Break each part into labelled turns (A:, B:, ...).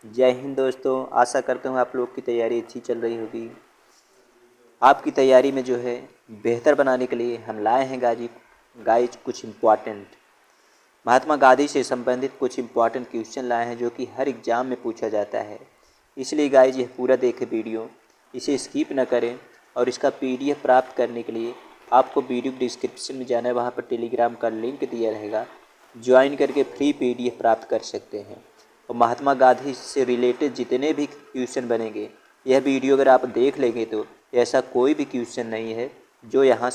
A: जय हिंद दोस्तों। आशा करता हूँ आप लोग की तैयारी अच्छी चल रही होगी। आपकी तैयारी में जो है बेहतर बनाने के लिए हम लाए हैं गाइज कुछ इम्पॉर्टेंट महात्मा गांधी से संबंधित कुछ इम्पॉर्टेंट क्वेश्चन लाए हैं जो कि हर एग्ज़ाम में पूछा जाता है। इसलिए गाइज यह पूरा देखें वीडियो, इसे स्किप न करें। और इसका PDF प्राप्त करने के लिए आपको वीडियो डिस्क्रिप्शन में जाना है, वहाँ पर टेलीग्राम का लिंक दिया रहेगा। ज्वाइन करके फ्री PDF प्राप्त कर सकते हैं। और महात्मा गांधी से रिलेटेड जितने भी क्वेश्चन बनेंगे, यह वीडियो अगर आप देख लेंगे तो ऐसा कोई भी क्वेश्चन नहीं है जो यहाँ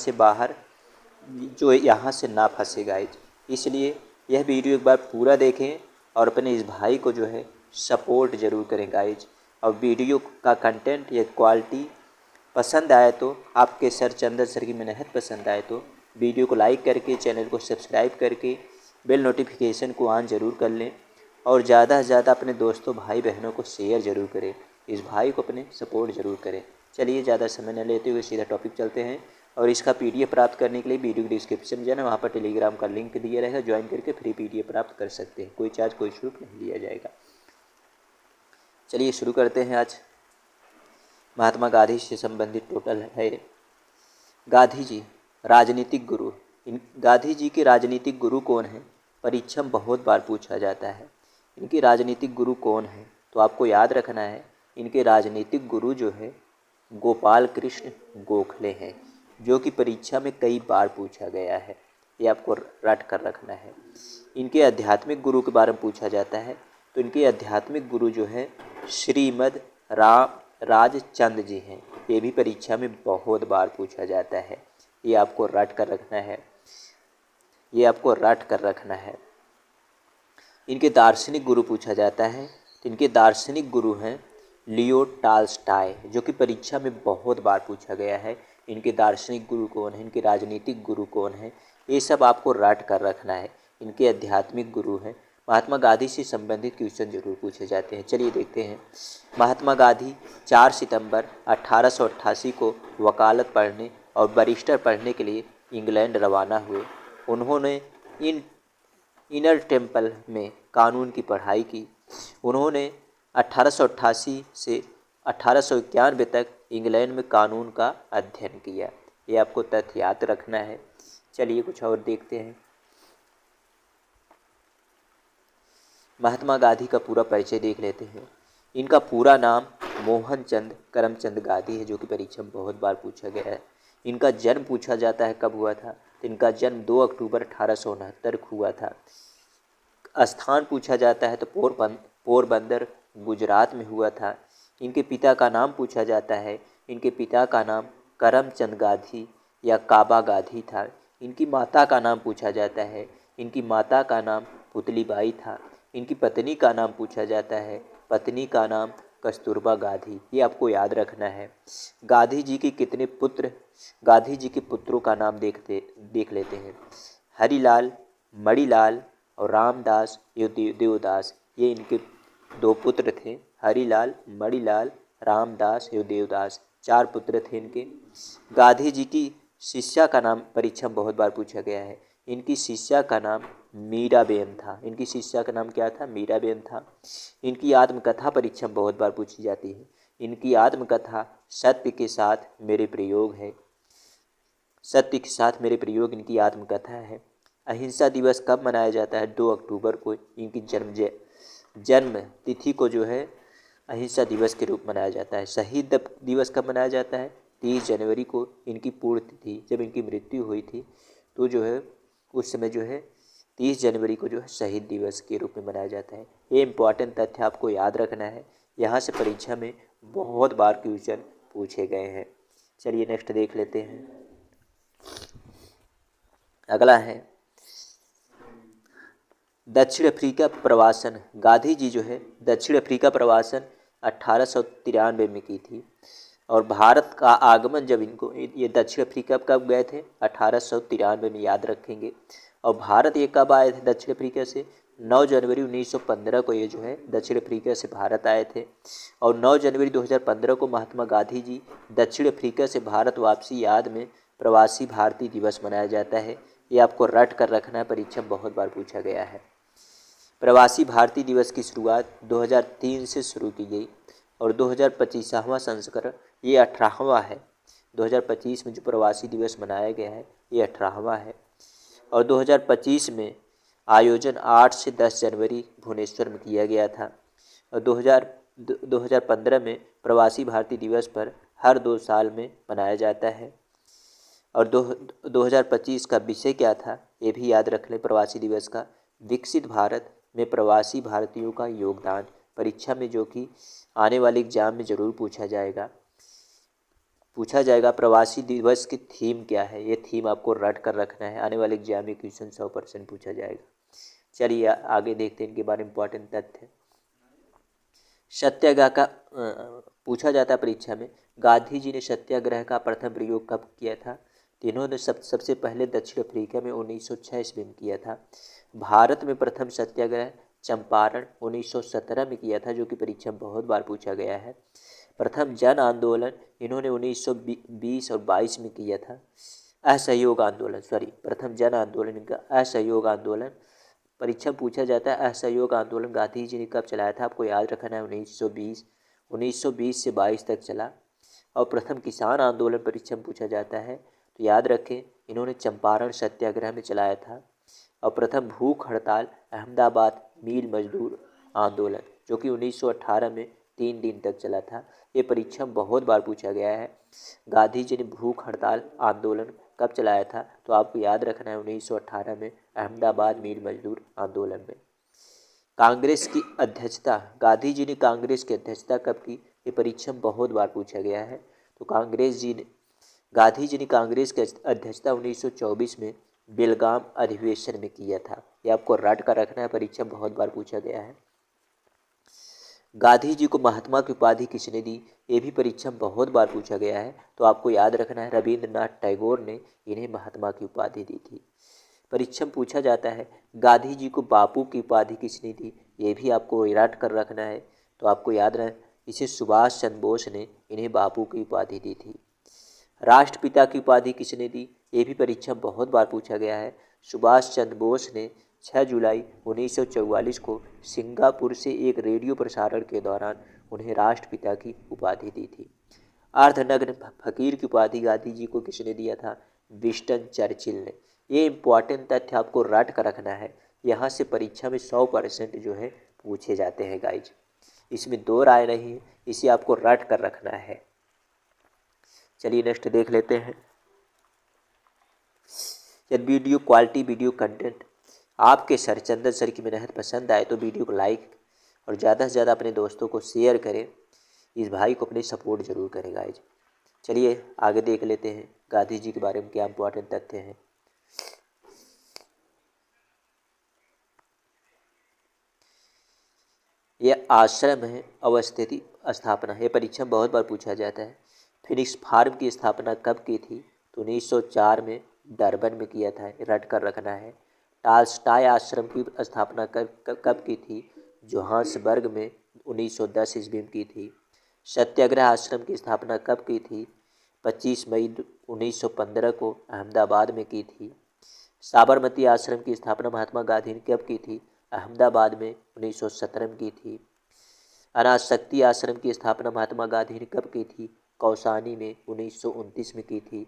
A: से ना फंसे गाइज। इसलिए यह वीडियो एक बार पूरा देखें और अपने इस भाई को जो है सपोर्ट ज़रूर करें गाइज। और वीडियो का कंटेंट या क्वालिटी पसंद आए तो, आपके सर चंदन सर की मेहनत पसंद आए तो वीडियो को लाइक करके, चैनल को सब्सक्राइब करके बेल नोटिफिकेशन को ऑन ज़रूर कर लें। और ज़्यादा से ज़्यादा अपने दोस्तों भाई बहनों को शेयर ज़रूर करें, इस भाई को अपने सपोर्ट ज़रूर करें। चलिए ज़्यादा समय न लेते हुए सीधा टॉपिक चलते हैं। और इसका PDF प्राप्त करने के लिए वीडियो डिस्क्रिप्शन में जाना, वहाँ पर टेलीग्राम का लिंक दिया रहेगा। ज्वाइन करके फ्री PDF प्राप्त कर सकते हैं, कोई चार्ज कोई शुल्क नहीं लिया जाएगा। चलिए शुरू करते हैं। आज महात्मा गांधी से संबंधित टोटल है। गांधी जी राजनीतिक गुरु। गांधी जी के राजनीतिक गुरु कौन हैं? परीक्षा में बहुत बार पूछा जाता है। इनके राजनीतिक गुरु कौन हैं? तो आपको याद रखना है, इनके राजनीतिक गुरु जो है गोपाल कृष्ण गोखले हैं, जो कि परीक्षा में कई बार पूछा गया है। ये आपको रट कर रखना है। इनके आध्यात्मिक गुरु के बारे में पूछा जाता है, तो इनके आध्यात्मिक गुरु जो है श्रीमद राजचंद्र जी हैं। ये भी परीक्षा में बहुत बार पूछा जाता है। ये आपको रट कर रखना है, ये आपको रट कर रखना है। इनके दार्शनिक गुरु पूछा जाता है, तो इनके दार्शनिक गुरु हैं लियो टॉल्स्टॉय, जो कि परीक्षा में बहुत बार पूछा गया है। इनके दार्शनिक गुरु कौन है, इनके राजनीतिक गुरु कौन है, ये सब आपको रट कर रखना है। इनके आध्यात्मिक गुरु हैं। महात्मा गांधी से संबंधित क्वेश्चन जरूर पूछे जाते हैं। चलिए देखते हैं। महात्मा गांधी 4 सितंबर 1888 को वकालत पढ़ने और बैरिस्टर पढ़ने के लिए इंग्लैंड रवाना हुए। उन्होंने इनर टेम्पल में कानून की पढ़ाई की। उन्होंने 1888 से 1891 तक इंग्लैंड में कानून का अध्ययन किया। ये आपको तथ्य याद रखना है। चलिए कुछ और देखते हैं। महात्मा गांधी का पूरा परिचय देख लेते हैं। इनका पूरा नाम मोहनचंद करमचंद गांधी है, जो कि परीक्षा में बहुत बार पूछा गया है। इनका जन्म पूछा जाता है कब हुआ था, तो इनका जन्म 2 अक्टूबर 1869 को हुआ था। स्थान पूछा जाता है तो पोरबंदर गुजरात में हुआ था। इनके पिता का नाम पूछा जाता है, इनके पिता का नाम करमचंद गांधी या काबा गांधी था। इनकी माता का नाम पूछा जाता है, इनकी माता का नाम पुतलीबाई था। इनकी पत्नी का नाम पूछा जाता है, पत्नी का नाम कस्तूरबा गांधी। ये आपको याद रखना है। गांधी जी के कितने पुत्र, गांधी जी के पुत्रों का नाम देख लेते हैं। हरिलाल, मणिलाल और रामदास देवदास, ये इनके 2 पुत्र थे। हरिलाल, मणिलाल, रामदास एवं देवदास, 4 पुत्र थे इनके। गांधी जी की शिष्या का नाम परीक्षा में बहुत बार पूछा गया है। इनकी शिष्या का नाम मीराबेन था। इनकी शिष्या का नाम क्या था? मीराबेन था। इनकी आत्मकथा परीक्षा में बहुत बार पूछी जाती है। इनकी आत्मकथा सत्य के साथ मेरे प्रयोग है। सत्य के साथ मेरे प्रयोग इनकी आत्मकथा है। अहिंसा दिवस कब मनाया जाता है? 2 अक्टूबर को इनकी जन्म तिथि को जो है अहिंसा दिवस के रूप में मनाया जाता है। शहीद दिवस कब मनाया जाता है? 30 जनवरी को इनकी पूर्ण तिथि, जब इनकी मृत्यु हुई थी तो जो है उस समय जो है 30 जनवरी को जो है शहीद दिवस के रूप में मनाया जाता है। ये इम्पॉर्टेंट तथ्य आपको याद रखना है। यहाँ से परीक्षा में बहुत बार क्वेश्चन पूछे गए हैं। चलिए नेक्स्ट देख लेते हैं। अगला है दक्षिण अफ्रीका प्रवासन। गांधी जी जो है दक्षिण अफ्रीका प्रवासन 1893 में की थी। और भारत का आगमन जब इनको, ये दक्षिण अफ्रीका कब गए थे? 1893 में, याद रखेंगे। और भारत ये कब आए थे दक्षिण अफ्रीका से? 9 जनवरी 1915 को ये जो है दक्षिण अफ्रीका से भारत आए थे। और 9 जनवरी 2015 को महात्मा गांधी जी दक्षिण अफ्रीका से भारत वापसी याद में प्रवासी भारतीय दिवस मनाया जाता है। ये आपको रट कर रखना है, परीक्षा में बहुत बार पूछा गया है। प्रवासी भारतीय दिवस की शुरुआत 2003 से शुरू की गई और 2025वां संस्करण ये 18वां है। 2025 में जो प्रवासी दिवस मनाया गया है ये 18वां है और 2025 में आयोजन 8 से 10 जनवरी भुवनेश्वर में किया गया था और 2015 में प्रवासी भारतीय दिवस पर हर 2 साल में मनाया जाता है। और 2025 का विषय क्या था ये भी याद रख लें प्रवासी दिवस का, विकसित भारत में प्रवासी भारतीयों का योगदान। परीक्षा में जो कि आने वाले एग्जाम में ज़रूर पूछा जाएगा प्रवासी दिवस की थीम क्या है, ये थीम आपको रट कर रखना है, आने वाले एग्जाम में क्वेश्चन 100% पूछा जाएगा। चलिए आगे देखते हैं इनके बारे में इंपॉर्टेंट तथ्य। सत्याग्रह का पूछा जाता है परीक्षा में, गांधी जी ने सत्याग्रह का प्रथम प्रयोग कब किया था? तो इन्होंने सबसे पहले दक्षिण अफ्रीका में 1906 ईस्वी में किया था। भारत में प्रथम सत्याग्रह चंपारण 1917 में किया था, जो कि परीक्षा में बहुत बार पूछा गया है। प्रथम जन आंदोलन इन्होंने 1920 और 22 में किया था। असहयोग आंदोलन प्रथम जन आंदोलन इनका असहयोग आंदोलन। परीक्षा में पूछा जाता है असहयोग आंदोलन गांधी जी ने कब चलाया था? आपको याद रखना है 1920 से 22 तक चला। और प्रथम किसान आंदोलन परीक्षा में पूछा जाता है तो याद रखें इन्होंने चंपारण सत्याग्रह में चलाया था। और प्रथम भूख हड़ताल अहमदाबाद मील मजदूर आंदोलन, जो कि 1918 में 3 दिन तक चला था। ये परीक्षा में बहुत बार पूछा गया है। गांधी जी ने भूख हड़ताल आंदोलन कब चलाया था? तो आपको याद रखना है 1918 में अहमदाबाद मील मजदूर आंदोलन में। कांग्रेस की अध्यक्षता गांधी जी ने कांग्रेस की अध्यक्षता कब की? ये परीक्षा में बहुत बार पूछा गया है। तो गांधी जी ने कांग्रेस की अध्यक्षता 1924 में बेलगाम अधिवेशन में किया था। ये आपको रट कर रखना है, परीक्षा में बहुत बार पूछा गया है। गांधी जी को महात्मा की उपाधि किसने दी? ये भी परीक्षा में बहुत बार पूछा गया है। तो आपको याद रखना है रविंद्रनाथ टैगोर ने इन्हें महात्मा की उपाधि दी थी। परीक्षा में पूछा जाता है गांधी जी को बापू की उपाधि किसने दी? ये भी आपको रट कर रखना है। तो आपको याद रहे इसे सुभाष चंद्र बोस ने इन्हें बापू की उपाधि दी थी। राष्ट्रपिता की उपाधि किसने दी? ये भी परीक्षा में बहुत बार पूछा गया है। सुभाष चंद्र बोस ने 6 जुलाई 1944 को सिंगापुर से एक रेडियो प्रसारण के दौरान उन्हें राष्ट्रपिता की उपाधि दी थी। अर्धनग्न फकीर की उपाधि गांधी जी को किसने दिया था? विंस्टन चर्चिल ने। ये इंपॉर्टेंट तथ्य आपको रट कर रखना है, यहाँ से परीक्षा में 100% जो है पूछे जाते हैं गाइज, इसमें 2 राय नहीं है, इसे आपको रट कर रखना है। चलिए नेक्स्ट देख लेते हैं। यदि वीडियो क्वालिटी वीडियो कंटेंट आपके सर चंदन सर की मेहनत पसंद आए तो वीडियो को लाइक और ज़्यादा से ज़्यादा अपने दोस्तों को शेयर करें। इस भाई को अपने सपोर्ट जरूर करें गाइज। चलिए आगे देख लेते हैं गांधी जी के बारे में क्या इंपॉर्टेंट तथ्य हैं। यह आश्रम है अवस्थिति स्थापना, यह परीक्षा में बहुत बार पूछा जाता है। फिनिक्स फार्म की स्थापना कब की थी? तो 1904 में डरबन में किया था, रट कर रखना है। टालस्टाय आश्रम की स्थापना कब की थी? जोहान्सबर्ग में 1910 ईस्वी में की थी। सत्याग्रह आश्रम की स्थापना कब की थी? 25 मई 1915 को अहमदाबाद में की थी। साबरमती आश्रम की स्थापना महात्मा गांधी ने कब की थी? अहमदाबाद में 1917 में की थी। अनाशक्ति आश्रम की स्थापना महात्मा गांधी ने कब की थी? कौसानी में 1929 में की थी।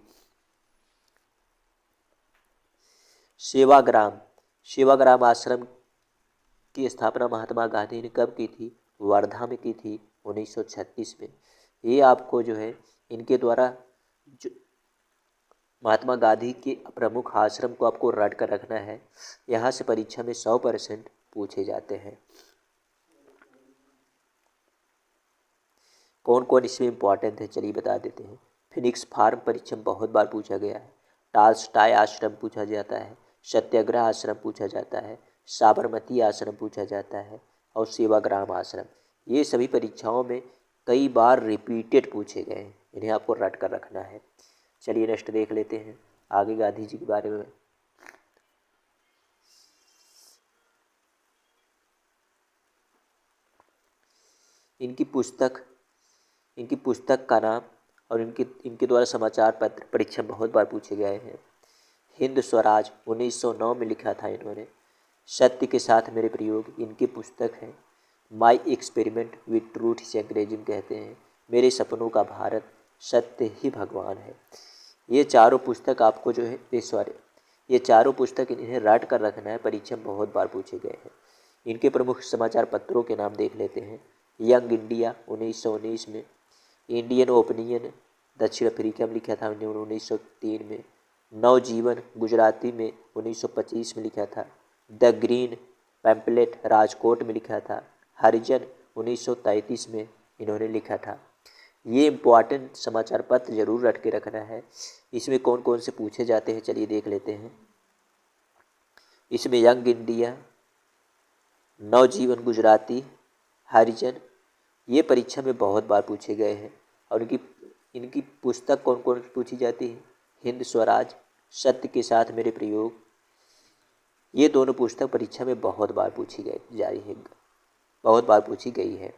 A: सेवाग्राम आश्रम की स्थापना महात्मा गांधी ने कब की थी? वर्धा में की थी 1936 में। ये आपको जो है इनके द्वारा जो महात्मा गांधी के प्रमुख आश्रम को आपको रट कर रखना है, यहाँ से परीक्षा में 100% पूछे जाते हैं। कौन कौन इसमें इंपॉर्टेंट है चलिए बता देते हैं। फिनिक्स फार्म परीक्षा में बहुत बार पूछा गया है। टालस्टाय आश्रम पूछा जाता है। सत्याग्रह आश्रम पूछा जाता है। साबरमती आश्रम पूछा जाता है और सेवाग्राम आश्रम, ये सभी परीक्षाओं में कई बार रिपीटेड पूछे गए हैं, इन्हें आपको रट कर रखना है। चलिए नेक्स्ट देख लेते हैं आगे गांधी जी के बारे में। इनकी पुस्तक का नाम और इनके द्वारा समाचार पत्र परीक्षा में बहुत बार पूछे गए हैं। हिंद स्वराज 1909 में लिखा था इन्होंने। सत्य के साथ मेरे प्रयोग इनकी पुस्तक है। माई एक्सपेरिमेंट विद ट्रूथ इसे अंग्रेजी में कहते हैं। मेरे सपनों का भारत, सत्य ही भगवान है। ये चारों पुस्तक आपको जो है ये चारों पुस्तक इन्हें रट कर रखना है, परीक्षा में बहुत बार पूछे गए हैं। इनके प्रमुख समाचार पत्रों के नाम देख लेते हैं। यंग इंडिया 1919 में, इंडियन ओपिनियन दक्षिण अफ्रीका में लिखा था 1903 में, नवजीवन गुजराती में 1925 में लिखा था, द ग्रीन पैम्पलेट राजकोट में लिखा था, हरिजन 1933 में इन्होंने लिखा था। ये इम्पॉर्टेंट समाचार पत्र जरूर रट के रखना है। इसमें कौन कौन से पूछे जाते हैं चलिए देख लेते हैं। इसमें यंग इंडिया, नवजीवन गुजराती, हरिजन ये परीक्षा में बहुत बार पूछे गए हैं। और इनकी पुस्तक कौन कौन पूछी जाती है, हिंद स्वराज, सत्य के साथ मेरे प्रयोग, ये दोनों पुस्तक परीक्षा में बहुत बार पूछी गई है।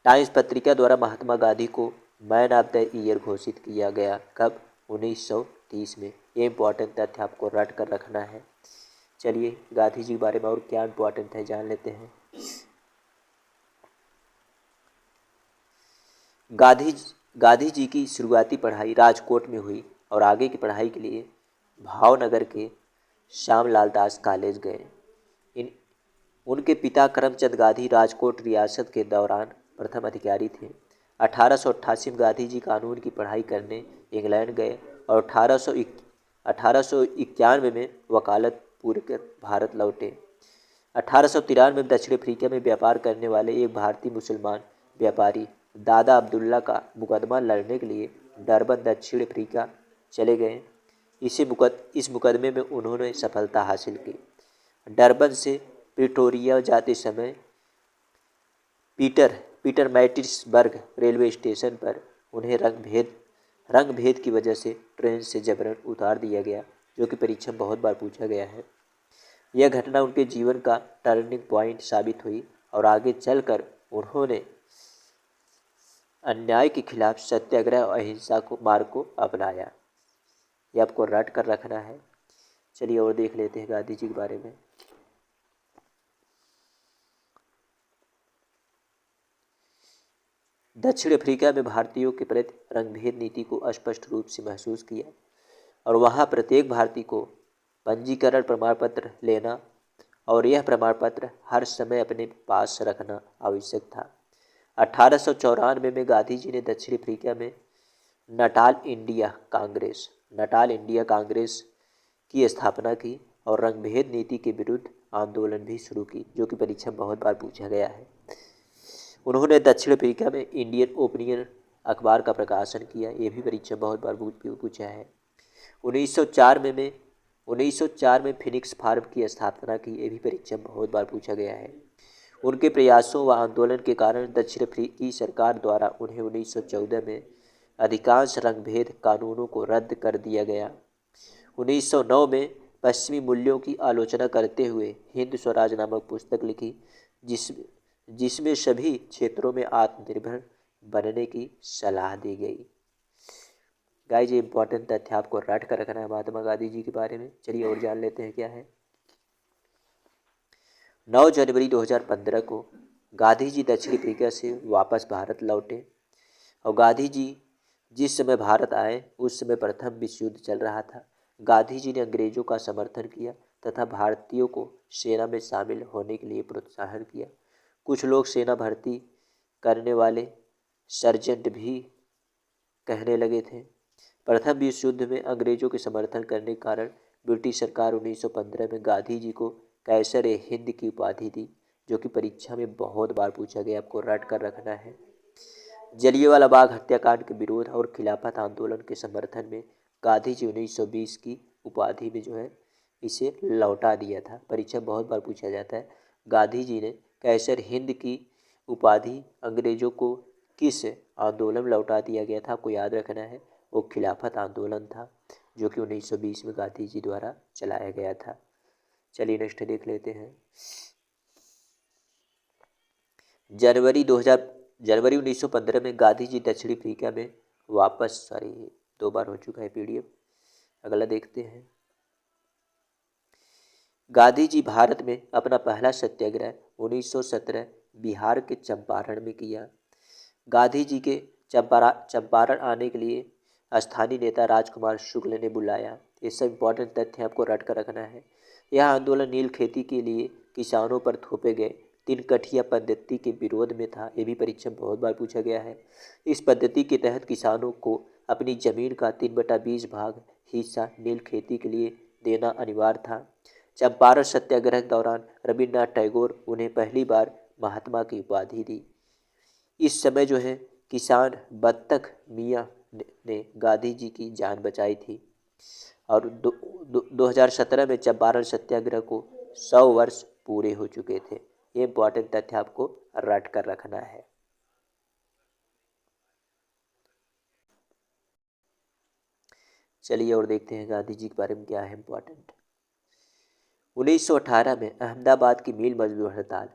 A: टाइम्स पत्रिका द्वारा महात्मा गांधी को मैन ऑफ द ईयर घोषित किया गया कब, 1930 में। ये इम्पोर्टेंट तथ्य आपको रट कर रखना है। चलिए गांधी जी के बारे में और क्या इम्पोर्टेंट है जान लेते हैं। गांधी जी की शुरुआती पढ़ाई राजकोट में हुई और आगे की पढ़ाई के लिए भावनगर के श्यामलाल दास कॉलेज गए। उनके पिता करमचंद गांधी राजकोट रियासत के दौरान प्रथम अधिकारी थे। 1888 में गांधी जी कानून की पढ़ाई करने इंग्लैंड गए और 1891 में वकालत पूरी कर भारत लौटे। 1893 में दक्षिण अफ्रीका में व्यापार करने वाले एक भारतीय मुसलमान व्यापारी दादा अब्दुल्ला का मुकदमा लड़ने के लिए डरबन दक्षिण अफ्रीका चले गए। इस मुकदमे में उन्होंने सफलता हासिल की। डरबन से प्रिटोरिया जाते समय पीटर मैटिसबर्ग रेलवे स्टेशन पर उन्हें रंग भेद की वजह से ट्रेन से जबरन उतार दिया गया, जो कि परीक्षा में बहुत बार पूछा गया है। यह घटना उनके जीवन का टर्निंग पॉइंट साबित हुई और आगे चलकर उन्होंने अन्याय के खिलाफ सत्याग्रह और अहिंसा मार्ग को अपनाया। ये आपको रट कर रखना है। चलिए और देख लेते हैं गांधी जी के बारे में। दक्षिण अफ्रीका में भारतीयों के प्रति रंगभेद नीति को स्पष्ट रूप से महसूस किया और वहाँ प्रत्येक भारतीय को पंजीकरण प्रमाण पत्र लेना और यह प्रमाण पत्र हर समय अपने पास रखना आवश्यक था। 1894 में गांधी जी ने दक्षिण अफ्रीका में नटाल इंडिया कांग्रेस की स्थापना की और रंगभेद नीति के विरुद्ध आंदोलन भी शुरू की, जो कि परीक्षा में बहुत बार पूछा गया है। उन्होंने दक्षिण अफ्रीका में इंडियन ओपिनियन अखबार का प्रकाशन किया, ये भी परीक्षा में बहुत बार पूछा है। 1904 में फिनिक्स फार्म की स्थापना की, ये भी परीक्षा में बहुत बार पूछा गया है। उनके प्रयासों व आंदोलन के कारण दक्षिण अफ्रीकी सरकार द्वारा उन्हें 1914 में अधिकांश रंगभेद कानूनों को रद्द कर दिया गया। 1909 में पश्चिमी मूल्यों की आलोचना करते हुए हिंद स्वराज नामक पुस्तक लिखी, जिसमें सभी क्षेत्रों में आत्मनिर्भर बनने की सलाह दी गई। गाइस ये इंपॉर्टेंट तथ्य आपको रट कर रखना है महात्मा गांधी जी के बारे में। चलिए और जान लेते हैं क्या है। 9 जनवरी 2015 को गांधी जी दक्षिण अफ्रीका से वापस भारत लौटे और गांधी जी जिस समय भारत आए उस समय प्रथम विश्व युद्ध चल रहा था। गांधी जी ने अंग्रेजों का समर्थन किया तथा भारतीयों को सेना में शामिल होने के लिए प्रोत्साहन किया। कुछ लोग सेना भर्ती करने वाले सर्जेंट भी कहने लगे थे। प्रथम विश्व युद्ध में अंग्रेजों के समर्थन करने के कारण ब्रिटिश सरकार 1915 में गांधी जी को कैसर ए हिंद की उपाधि दी, जो कि परीक्षा में बहुत बार पूछा गया, आपको रट कर रखना है। जलियांवाला बाग हत्याकांड के विरोध और खिलाफत आंदोलन के समर्थन में गांधी जी 1920 की उपाधि में जो है इसे लौटा दिया था। परीक्षा में बहुत बार पूछा जाता है। गांधी जी ने कैसर हिंद की उपाधि अंग्रेजों को किस आंदोलन में लौटा दिया गया था, आपको याद रखना है। वो खिलाफत आंदोलन था जो कि 1920 में गांधी जी द्वारा चलाया गया था। चलिए नेक्स्ट देख लेते हैं। जनवरी 1915 में गांधी जी दक्षिण अफ्रीका में वापस 2 बार हो चुका है PDF। अगला देखते हैं। गांधी जी भारत में अपना पहला सत्याग्रह 1917 बिहार के चंपारण में किया। गांधी जी के चंपारण आने के लिए स्थानीय नेता राजकुमार शुक्ल ने बुलाया। ये सब इम्पोर्टेंट तथ्य आपको रट कर रखना है। यह आंदोलन नील खेती के लिए किसानों पर थोपे गए 3 कठिया पद्धति के विरोध में था। ये भी परीक्षा में बहुत बार पूछा गया है। इस पद्धति के तहत किसानों को अपनी जमीन का 3/20 भाग हिस्सा नील खेती के लिए देना अनिवार्य था। चंपारण सत्याग्रह के दौरान रविन्द्रनाथ टैगोर उन्हें पहली बार महात्मा की उपाधि दी। इस समय जो है किसान बत्तख मियाँ ने गांधी जी की जान बचाई थी। और 2017 में चंपारण सत्याग्रह को 100 वर्ष पूरे हो चुके थे। ये इंपॉर्टेंट तथ्य आपको रट कर रखना है। चलिए और देखते हैं गांधी जी के बारे में क्या है इम्पोर्टेंट। 1918 में अहमदाबाद की मिल मजदूर हड़ताल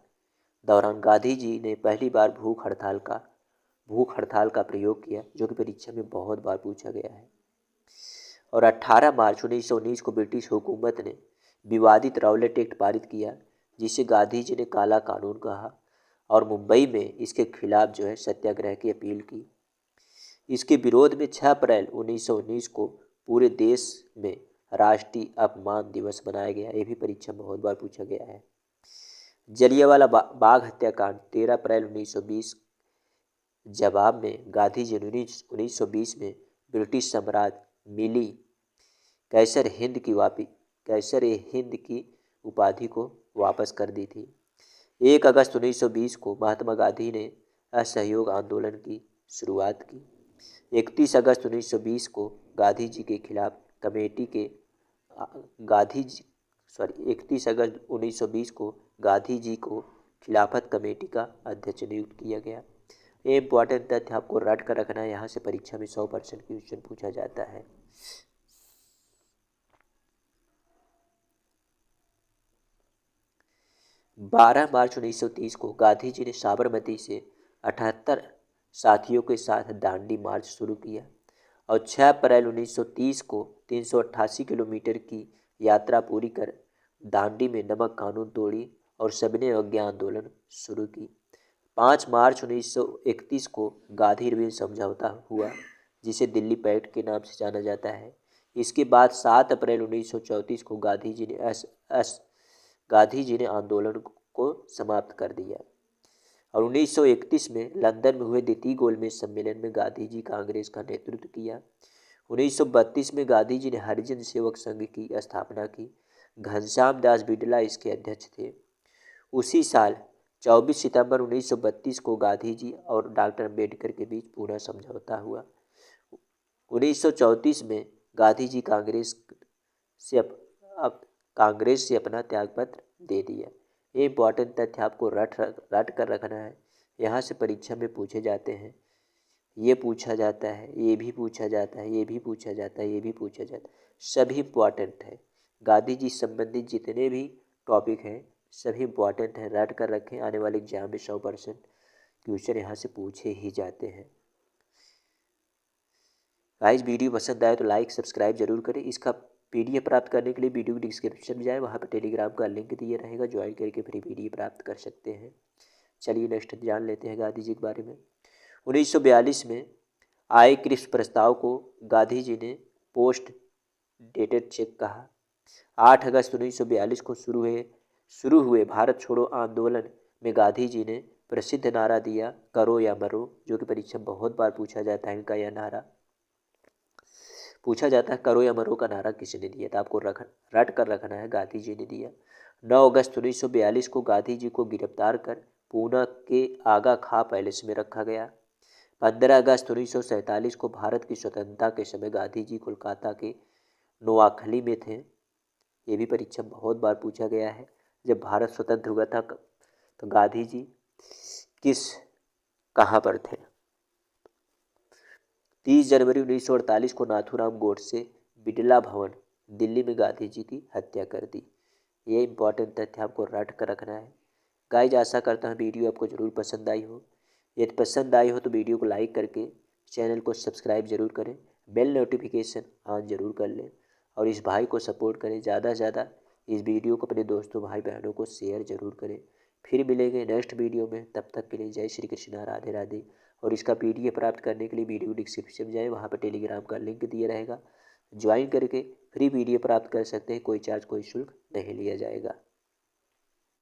A: दौरान गांधी जी ने पहली बार भूख हड़ताल का प्रयोग किया, जो कि परीक्षा में बहुत बार पूछा गया है। और 18 मार्च 1919 को ब्रिटिश हुकूमत ने विवादित राउलेट एक्ट पारित किया, जिसे गांधी जी ने काला कानून कहा और मुंबई में इसके खिलाफ जो है सत्याग्रह की अपील की। इसके विरोध में 6 अप्रैल 1919 को पूरे देश में राष्ट्रीय अपमान दिवस मनाया गया। ये भी परीक्षा में बहुत बार पूछा गया है। जलियांवाला बाग हत्याकांड 13 अप्रैल 1920। जवाब में गांधी जी 1920 में ब्रिटिश सम्राट मिली कैसर हिंद की उपाधि को वापस कर दी थी। 1 अगस्त 1920 को महात्मा गांधी ने असहयोग आंदोलन की शुरुआत की। 31 अगस्त 1920 को गांधी जी के खिलाफ कमेटी के 31 अगस्त 1920 को गांधी जी को खिलाफत कमेटी का अध्यक्ष नियुक्त किया गया। ये इंपॉर्टेंट तथ्य आपको रट कर रखना है। यहाँ से परीक्षा में 100% क्वेश्चन पूछा जाता है। बारह मार्च 1930 को गांधी जी ने साबरमती से 78 साथियों के साथ दांडी मार्च शुरू किया और 6 अप्रैल 1930 को 388 किलोमीटर की यात्रा पूरी कर दांडी में नमक कानून तोड़ी और सविनय अवज्ञा आंदोलन शुरू की। 5 मार्च 1931 को गांधी इरविन समझौता हुआ, जिसे दिल्ली पैक्ट के नाम से जाना जाता है। इसके बाद 7 अप्रैल 1934 को गांधी जी ने आंदोलन को समाप्त कर दिया और 1931 में लंदन में हुए द्वितीय गोलमेज सम्मेलन में गांधी जी कांग्रेस का नेतृत्व किया। 1932 में गांधी जी ने हरिजन सेवक संघ की स्थापना की। घनश्याम दास बिड़ला इसके अध्यक्ष थे। उसी साल 24 सितंबर 1932 को गांधी जी और डॉक्टर अम्बेडकर के बीच पूरा समझौता हुआ। 1934 में गांधी जी कांग्रेस से अपना त्यागपत्र दे दिया। ये इंपॉर्टेंट तथ्य आपको रट कर रखना है। यहाँ से परीक्षा में पूछे जाते हैं। ये पूछा जाता है, ये भी पूछा जाता है, ये भी पूछा जाता है, ये भी पूछा जाता है। सभी इंपॉर्टेंट है। गांधी जी संबंधित जितने भी टॉपिक हैं सभी इंपॉर्टेंट हैं। रट कर रखें, आने वाले एग्जाम में 100% क्वेश्चन यहाँ से पूछे ही जाते हैं। गाइस वीडियो पसंद आए तो लाइक सब्सक्राइब जरूर करें। इसका PDF प्राप्त करने के लिए वीडियो की डिस्क्रिप्शन में जाए, वहाँ पर टेलीग्राम का लिंक दिया रहेगा, ज्वाइन करके फ्री PDF प्राप्त कर सकते हैं। चलिए नेक्स्ट जान लेते हैं गांधी जी के बारे में। 1942 में आए क्रिप्स प्रस्ताव को गांधी जी ने पोस्ट डेटेड चेक कहा। 8 अगस्त 1942 को शुरू हुए भारत छोड़ो आंदोलन में गांधी जी ने प्रसिद्ध नारा दिया, करो या मरो, जो कि परीक्षा में बहुत बार पूछा जाता है। इनका यह नारा पूछा जाता है, करो या मरो का नारा किसने दिया था। आपको रट कर रखना है, गांधी जी ने दिया। 9 अगस्त 1942 को गांधी जी को गिरफ्तार कर पूना के आगा खां पैलेस में रखा गया। 15 अगस्त 1947 को भारत की स्वतंत्रता के समय गांधी जी कोलकाता के नोआखली में थे। ये भी परीक्षा में बहुत बार पूछा गया है। जब भारत स्वतंत्र हुआ था तो गांधी जी कहाँ पर थे। 30 जनवरी 1948 को नाथूराम गोडसे बिड़ला भवन दिल्ली में गांधी जी की हत्या कर दी। ये इंपॉर्टेंट तथ्य आपको रट कर रखना है। गाइज आशा करता हूँ वीडियो आपको ज़रूर पसंद आई हो। यदि पसंद आई हो तो वीडियो को लाइक करके चैनल को सब्सक्राइब जरूर करें, बेल नोटिफिकेशन ऑन जरूर कर लें और इस भाई को सपोर्ट करें। ज़्यादा से ज़्यादा इस वीडियो को अपने दोस्तों भाई बहनों को शेयर जरूर करें। फिर मिलेंगे नेक्स्ट वीडियो में, तब तक के लिए जय श्री कृष्णा, राधे राधे। और इसका PDF प्राप्त करने के लिए वीडियो डिस्क्रिप्शन में जाए, वहाँ पर टेलीग्राम का लिंक दिया रहेगा, ज्वाइन करके फ्री PDF प्राप्त कर सकते हैं। कोई चार्ज कोई शुल्क नहीं लिया जाएगा।